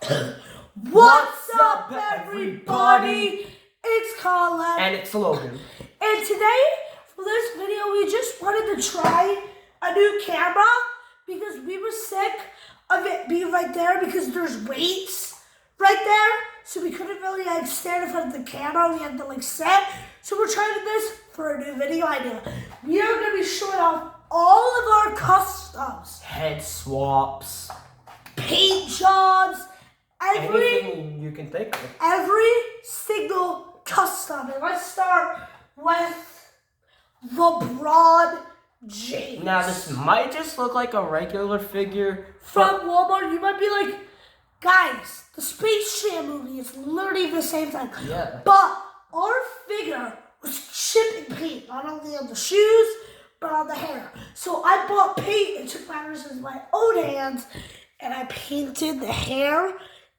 What's up, everybody? It's Colin. And it's Logan. And today, for this video, we just wanted to try a new camera because we were sick of it being right there because there's weights right there. So we couldn't really stand in front of the camera. We had to sit. So we're trying this for a new video idea. We are going to be showing off all of our customs. Head swaps. Paint jobs. Anything you can think of. Every single custom. And let's start with LeBron James. Now, this might just look like a regular figure from Walmart. You might be like, guys, the Space Jam movie is literally the same thing. Yeah. But our figure was chipping paint, not only on the shoes, but on the hair. So I bought paint and took matters in my own hands, and I painted the hair.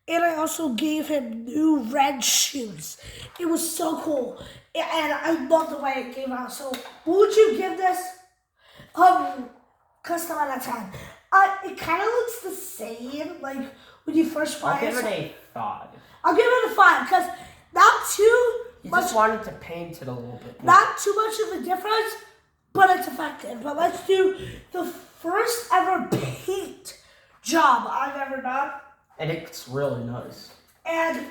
And I also gave him new red shoes. It was so cool. And I love the way it came out. So what would you give this custom out of 10? It kind of looks the same, like when you first buy it. I'll give it a 5. I'll give it a 5 because not too You much. just wanted to paint it a little bit more. Not too much of a difference, but it's effective. But let's do the first ever paint job I've ever done. And it's really nice. And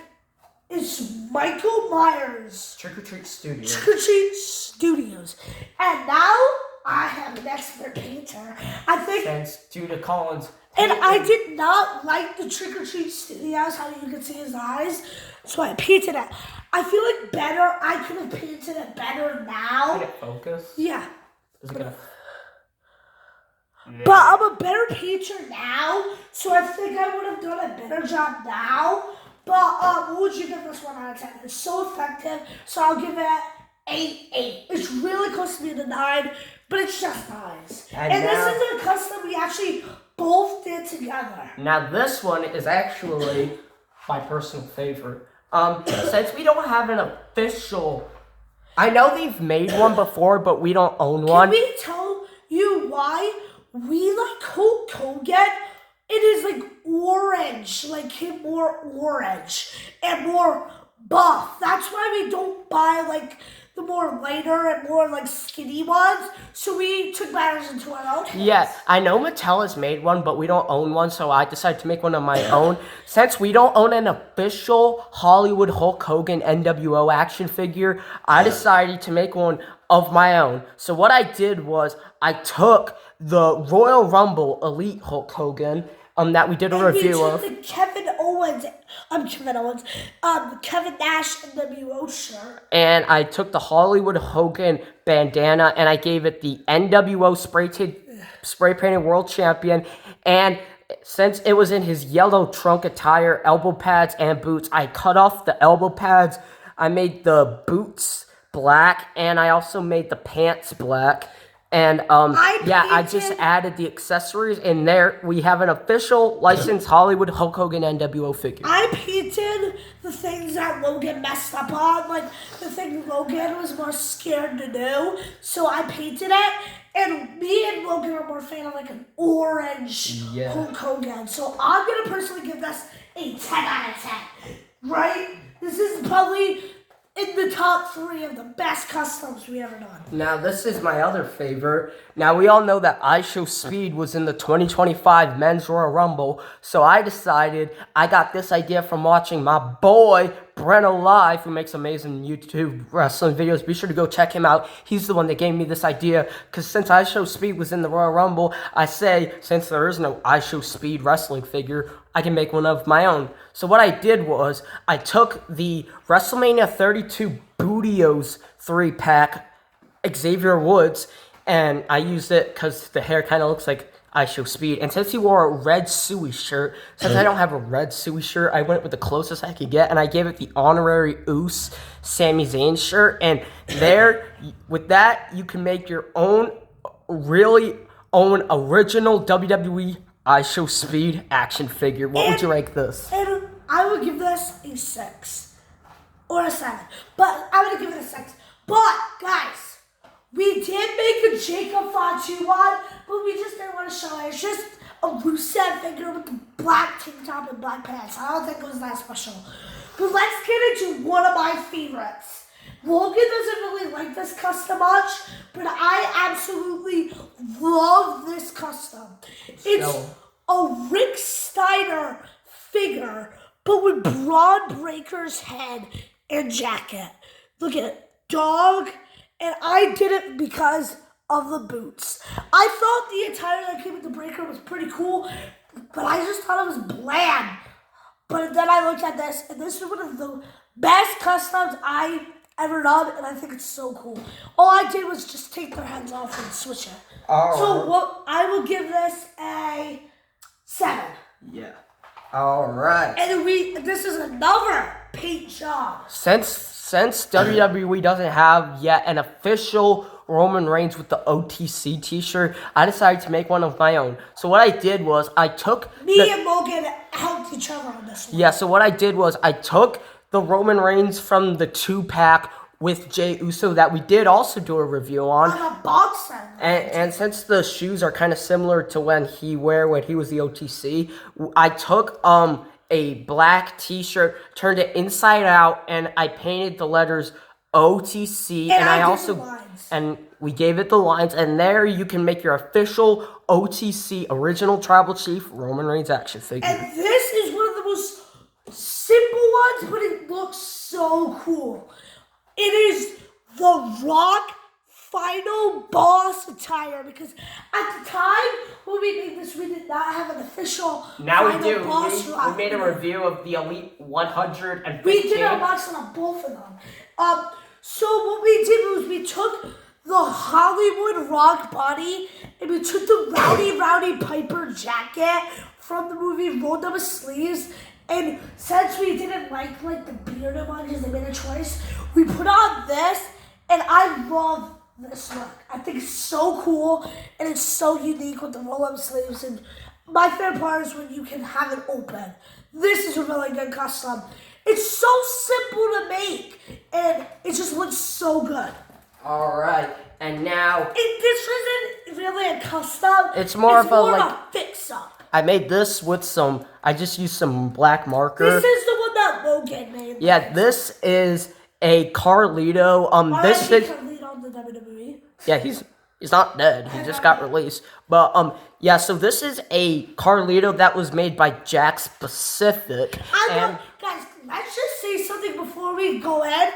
it's Michael Myers. Trick or Treat Studios. Trick or Treat Studios. And now I have an expert painter. I think. Thanks to Collins. And I did not like the Trick or Treat Studios, how you can see his eyes. So I painted it. I feel like I could have painted it better now. Did it focus? Yeah. Is it gonna... But I'm a better painter now, so I think I would have done a better job now. But what would you give this 1 out of 10? It's so effective, so I'll give it 8. It's really close to being a 9, but it's just nice. And this is a custom we actually both did together. Now this one is actually my personal favorite. Since we don't have an official... I know they've made one before, but we don't own one. Can we tell you why? We like Hulk Hogan. It is like orange, like him more orange and more buff. That's why we don't buy like the more lighter and more like skinny ones. So we took matters into our own hands. Yeah, I know Mattel has made one, but we don't own one, so I decided to make one of my own. Since we don't own an official Hollywood Hulk Hogan NWO action figure, I decided to make one of my own. So what I did was I took the Royal Rumble Elite Hulk Hogan that we did a review of. The Kevin Nash NWO shirt. And I took the Hollywood Hogan bandana and I gave it the NWO spray painted world champion. And since it was in his yellow trunk attire, elbow pads and boots, I cut off the elbow pads. I made the boots black and I also made the pants black. And I just added the accessories, and there we have an official licensed Hollywood Hulk Hogan NWO figure. I painted the things that Logan messed up on, like the thing Logan was more scared to do. So I painted it, and me and Logan are more fan of like an orange Hulk Hogan. So I'm gonna personally give this a 10 out of 10. Right? This is probably in the top 3 of the best customs we ever done. Now, this is my other favorite. Now, we all know that IShowSpeed was in the 2025 Men's Royal Rumble, so I decided I got this idea from watching my boy, Breno Live, who makes amazing YouTube wrestling videos. Be sure to go check him out. He's the one that gave me this idea, because since IShowSpeed was in the Royal Rumble, I say, since there is no IShowSpeed wrestling figure, I can make one of my own. So what I did was, I took the WrestleMania 32 Bootios 3-pack Xavier Woods, and I used it because the hair kind of looks like IShowSpeed. And since he wore a red Suey shirt, since I don't have a red Suey shirt, I went with the closest I could get, and I gave it the honorary Oos Sami Zayn shirt. And there, with that, you can make your own, really own original WWE IShowSpeed action figure. What would you rank this? And I would give this a 6 or a 7, but I'm gonna give it a 6. But guys, we did make a Jacob Fatu one, but we just didn't want to show it. It's just a Rusev figure with the black tank top and black pants. I don't think it was that special. But let's get into one of my favorites. Logan doesn't really like this custom much, but I absolutely love this custom. It's a Rick Steiner figure, but with Braun Breaker's head and jacket. Look at it, dog. And I did it because of the boots. I thought the attire that came with the Breaker was pretty cool, but I just thought it was bland. But then I looked at this, and this is one of the best customs I've ever done, and I think it's so cool. All I did was just take their heads off and switch it. So I will give this a 7. Yeah. All right. And this is another paint job. Since WWE doesn't have yet an official Roman Reigns with the OTC t-shirt, I decided to make one of my own. So what I did was I took and Logan helped each other on this one. Yeah, so what I did was I took the Roman Reigns from the 2-pack with Jey Uso that we did also do a review on. On a box set. And since the shoes are kind of similar to when he was the OTC, I took a black t-shirt, turned it inside out, and I painted the letters OTC, and we gave it the lines, and there you can make your official OTC original Tribal Chief Roman Reigns action figure. And this is one of the most simple ones, but it looks so cool. It is the Rock Final Boss attire, because at the time when we made this, we did not have an official Final Boss Rock. We made a review of the Elite 115. We did a box on both of them. So what we did was we took the Hollywood Rock body and we took the Rowdy Piper jacket from the movie Rolled Up His Sleeves. And since we didn't like the bearded one because they made a choice, we put on this, and I love this look. I think it's so cool, and it's so unique with the roll-up sleeves. And my favorite part is when you can have it open. This is a really good custom. It's so simple to make, and it just looks so good. All right, and now This isn't really a custom. It's more of a fix-up. I made this with I just used some black marker. This is the one that Logan made. Yeah, this is a Carlito. Carlito in the WWE. Yeah, he's not dead. He just got released. But yeah, so this is a Carlito that was made by Jakks Pacific. Guys, let's just say something before we go in.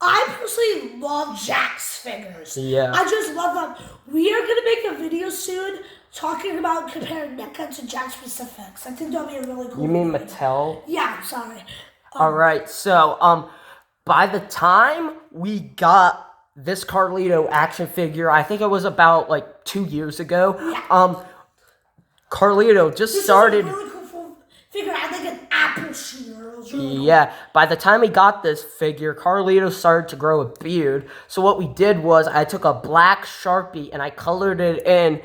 I personally love Jakks figures. Yeah. I just love them. We are gonna make a video soon talking about comparing NECA to Jakks Pacifics. I think that'll be a really cool. You mean video. Mattel? Yeah, I'm sorry. All right, so by the time we got this Carlito action figure, I think it was about 2 years ago. Yeah. Carlito just started. This is a really cool figure. I think an apple shooter. Really Yeah, cool. By the time we got this figure, Carlito started to grow a beard. So what we did was I took a black Sharpie and I colored it in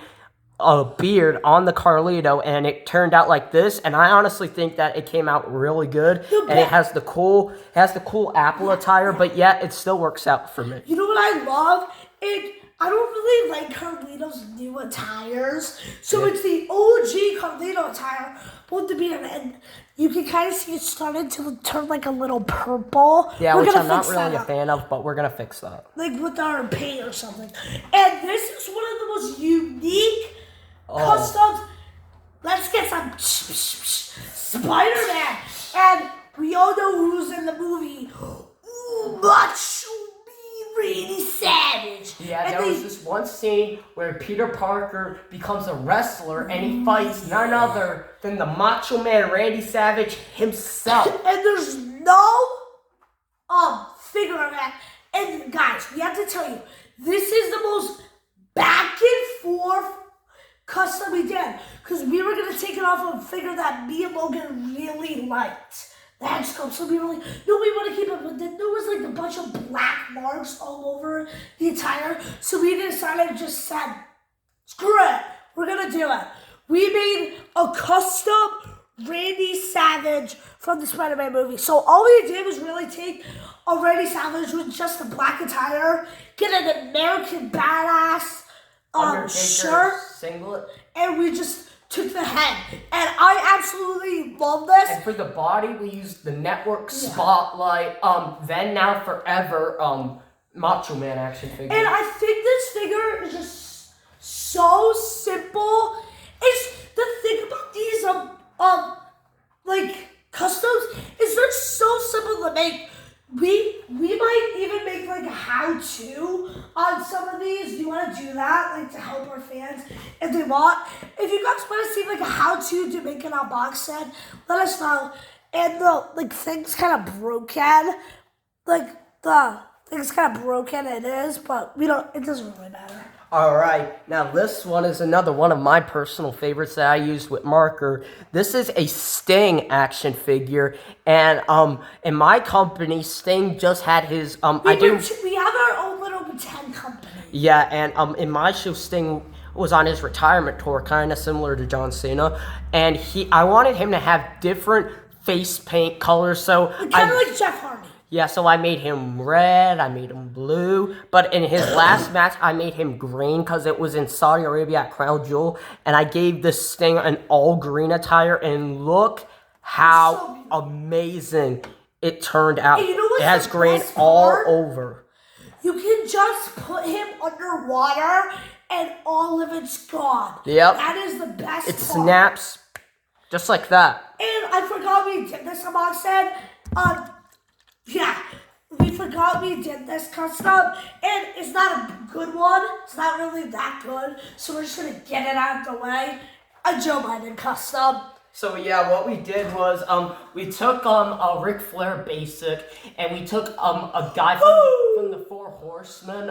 a beard on the Carlito, and it turned out like this. And I honestly think that it came out really good. And it has the cool apple attire, but yet it still works out for me. You know what I love? I don't really like Carlito's new attires. So it's the OG Carlito attire with the beard, and you can kind of see it started to turn a little purple. Yeah, which I'm not really a fan of, but we're gonna fix that. With our paint or something. And this is one of the most unique customs. Let's get some Spider-Man. And we all know who's in the movie. Ooh, Macho Man Randy Savage. Yeah, there was this one scene where Peter Parker becomes a wrestler and he fights none other than the Macho Man Randy Savage himself. And there's no figure of that. And guys, we have to tell you, this is the most back and forth custom we did, because we were going to take it off of a figure that me and Logan really liked. The head sculpt. So we were like, no, we want to keep it, but then there was a bunch of black marks all over the attire. So we decided to just said, screw it, we're going to do it. We made a custom Randy Savage from the Spider-Man movie. So all we did was really take a Randy Savage with just a black attire, get an American Badass shirt, singlet, and we just took the head, and I absolutely love this. And for the body, we used the Network Spotlight, Then Now Forever, Macho Man action figure. And I think this figure is just so simple. It's the thing about these like customs is they're so simple to make. We might even make like a how-to on some of these. Do you want to do that, like to help our fans if they want? If you guys want to see like a how-to to make an unbox set, let us know. And the like things kind of broken, like the things kind of broken. It is, but we don't. It doesn't really matter. All right, now this one is another one of my personal favorites that I used with marker. This is a Sting action figure, and in my company, Sting just had his We have our own little pretend company. Yeah, and in my show, Sting was on his retirement tour, kind of similar to John Cena, and I wanted him to have different face paint colors, so kind of like Jeff Hardy. Yeah, so I made him red, I made him blue, but in his last match, I made him green because it was in Saudi Arabia at Crown Jewel, and I gave this Sting an all-green attire, and look how amazing it turned out. And you know what's it has the green best all part? over. You can just put him underwater, and all of it's gone. Yep. That is the best It part. snaps just like that. And I forgot we did this unbox set. Yeah, we forgot we did this custom, and it's not a good one. It's not really that good, so we're just gonna get it out of the way. A Joe Biden custom. So yeah, what we did was we took a Ric Flair basic, and we took a guy from the Four Horsemen,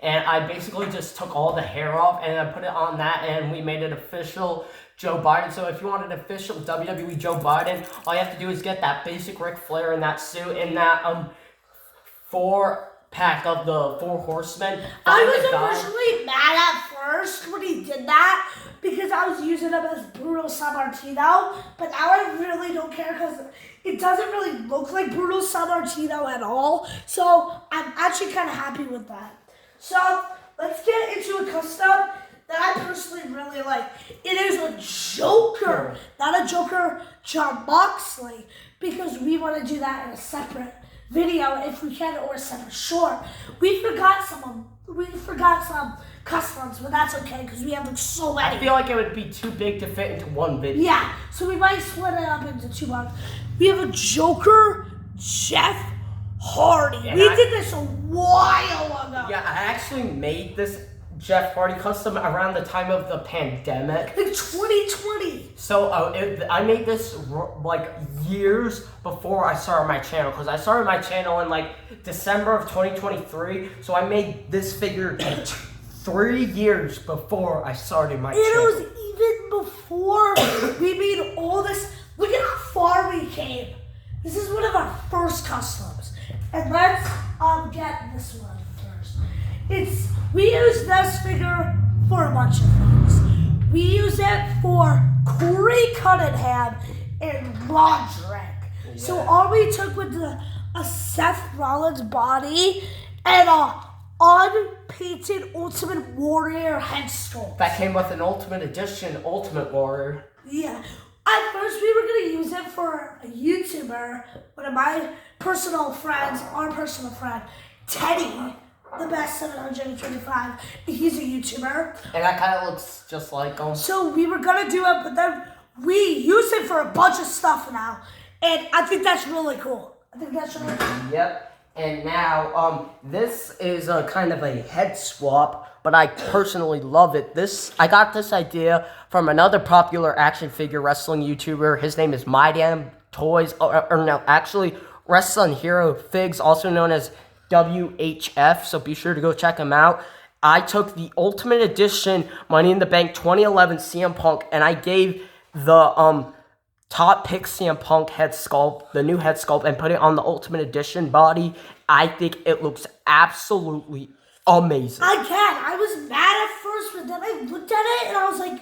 and I basically just took all the hair off and I put it on that, and we made it official Joe Biden. So if you want an official WWE Joe Biden, all you have to do is get that basic Ric Flair in that suit and that 4-pack of the Four Horsemen. I was originally mad at first when he did that because I was using him as Bruno Sammartino, but now I really don't care because it doesn't really look like Bruno Sammartino at all. So I'm actually kind of happy with that. So let's get into a custom that I personally really like. It is a Joker, not a Joker John Moxley, because we want to do that in a separate video if we can, or a separate short. We forgot some customs, but that's okay because we have like so many. I feel like it would be too big to fit into one video. Yeah, so we might split it up into 2 parts. We have a Joker Jeff Hardy. And we did this a while ago. Yeah, I actually made this Jeff Hardy custom around the time of the pandemic. Like 2020. So I made this like years before I started my channel, because I started my channel in like December of 2023. So I made this figure 3 years before I started my channel. It was even before we made all this. Look at how far we came. This is one of our first customs. And let's get this one first. We use this figure for a bunch of things. We use it for Corey Cunningham and Roderick. Yeah. So all we took was a Seth Rollins body and a unpainted Ultimate Warrior head sculpt. That came with an Ultimate Edition Ultimate Warrior. Yeah. At first, we were going to use it for a YouTuber, one of my personal friends, our personal friend, Teddy, the best 725. He's a YouTuber. And that kind of looks just like him. So we were going to do it, but then we use it for a bunch of stuff now. And I think that's really cool. Yep. And now, this is a kind of a head swap, but I personally love it. I got this idea from another popular action figure wrestling YouTuber. His name is My Damn Toys, actually, Wrestling Hero Figs, also known as WHF, so be sure to go check him out. I took the Ultimate Edition Money in the Bank 2011 CM Punk, and I gave the top pick CM Punk head sculpt, the new head sculpt, and put it on the Ultimate Edition body. I think it looks absolutely amazing. I was mad at first, but then I looked at it and I was like,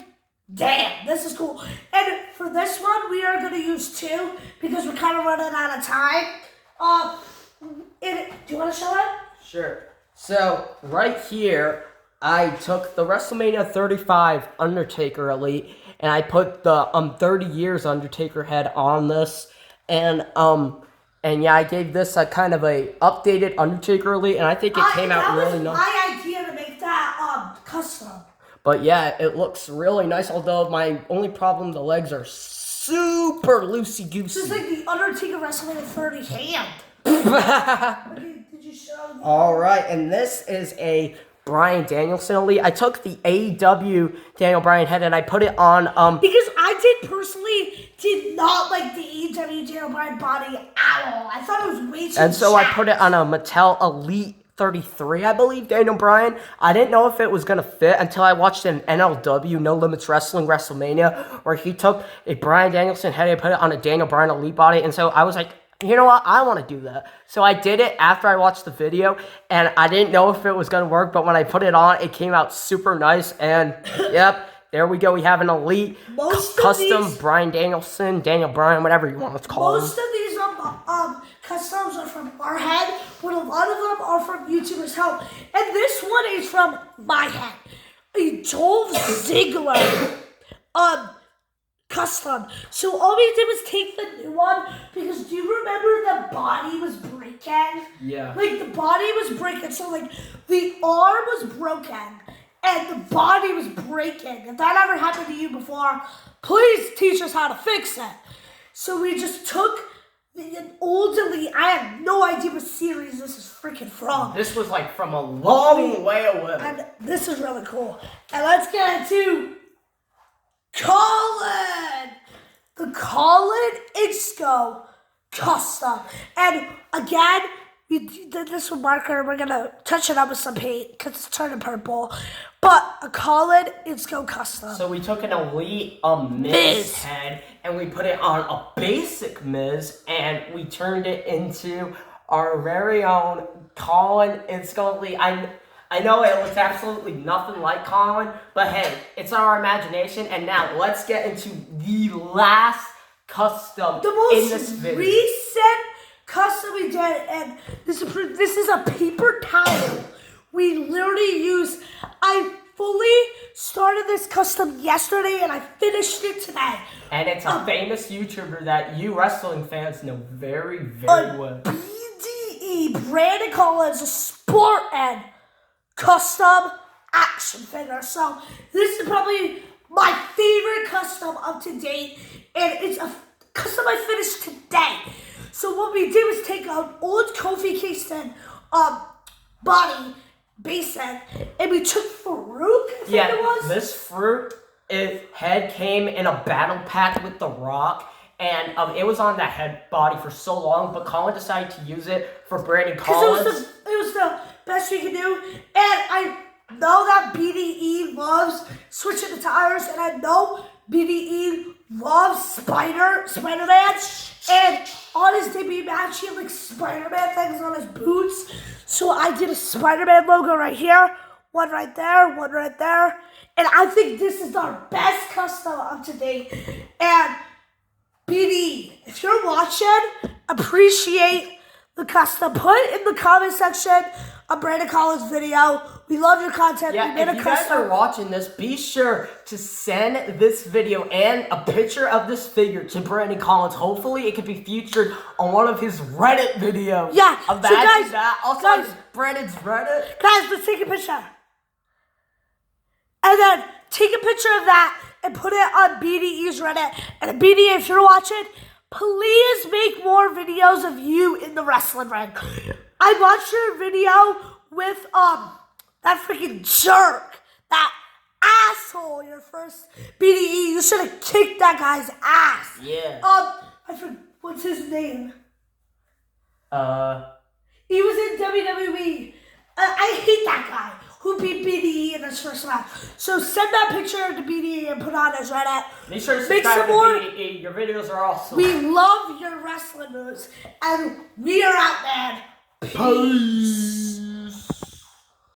damn, this is cool. And for this one, we are going to use 2 because we're kind of running out of time. Do you want to show it? Sure. So, right here, I took the WrestleMania 35 Undertaker Elite, and I put the 30 years Undertaker head on this, and yeah, I gave this a kind of a updated Undertaker elite, and I think it came out really nice. That was my idea to make that custom. But yeah, it looks really nice. Although my only problem, the legs are super loosey goosey. This is like the Undertaker WrestleMania 30 hand. Did you show them? All right, and this is a Bryan Danielson elite. I took the AEW Daniel Bryan head and I put it on because I did not like the AEW Daniel Bryan body at all. I thought it was way too and so jacked. I put it on a Mattel Elite 33, I believe, Daniel Bryan. I didn't know if it was gonna fit until I watched an NLW No Limits Wrestling WrestleMania where he took a Bryan Danielson head and put it on a Daniel Bryan Elite body, and so I was like, you know what? I want to do that. So I did it after I watched the video, and I didn't know if it was going to work, but when I put it on, it came out super nice, and yep, there we go. We have an elite custom Bryan Danielson, Daniel Bryan, whatever you want to call him. Most of these customs are from our head, but a lot of them are from YouTubers' help. And this one is from my head. A Dolph Ziggler custom. So all we did was take the new one because do you remember the body was breaking? Yeah. Like the body was breaking. So like the arm was broken and the body was breaking. If that ever happened to you before, please teach us how to fix it. So we just took the old Elite. I have no idea what series this is freaking from. This was like from a long way away. And this is really cool. And let's get into Colin! The Colin Isco custom. And again, we did this with marker. We're going to touch it up with some paint because it's turning purple. But a Colin Isco custom. So we took an elite Miz head and we put it on a basic Miz and we turned it into our very own Colin Isco elite. I know it looks absolutely nothing like Colin, but hey, it's our imagination. And now let's get into the last custom in this video. The most recent custom we did, and this is a paper towel. We literally used. I fully started this custom yesterday, and I finished it today. And it's a famous YouTuber that you wrestling fans know very, very well. BDE Brandon Collins, a sport and custom action figure. So this is probably my favorite custom up to date, and it's a custom I finished today. So what we did was take an old Kofi Kingston body basic, and we took Farouk. Yeah, this Farouk head came in a battle pack with The Rock. And it was on that head body for so long, but Colin decided to use it for Brandon Collins. Because it was the best we could do. And I know that BDE loves switching the tires, and I know BDE loves Spider-Man. And on his debut match, he had like Spider-Man things on his boots. So I did a Spider-Man logo right here, one right there, one right there. And I think this is our best custom up to date. And BD, if you're watching, appreciate the custom. Put in the comment section a Brandon Collins video. We love your content. Yeah, if you guys are watching this, be sure to send this video and a picture of this figure to Brandon Collins. Hopefully, it could be featured on one of his Reddit videos. Yeah, imagine so guys, that. Also, Brandon's Reddit. Guys, let's take a picture. And then take a picture of that and put it on BDE's Reddit. And BDE, if you're watching, please make more videos of you in the wrestling ring. I watched your video with that freaking jerk, that asshole. Your first BDE, you should have kicked that guy's ass. Yeah. I forgot what's his name. He was in WWE. I hate that guy who beat BDE in his first match. So send that picture to BDE and put on his Reddit. Make sure to subscribe to BDE. Your videos are awesome. We love your wrestling moves. And we are out, man. Peace.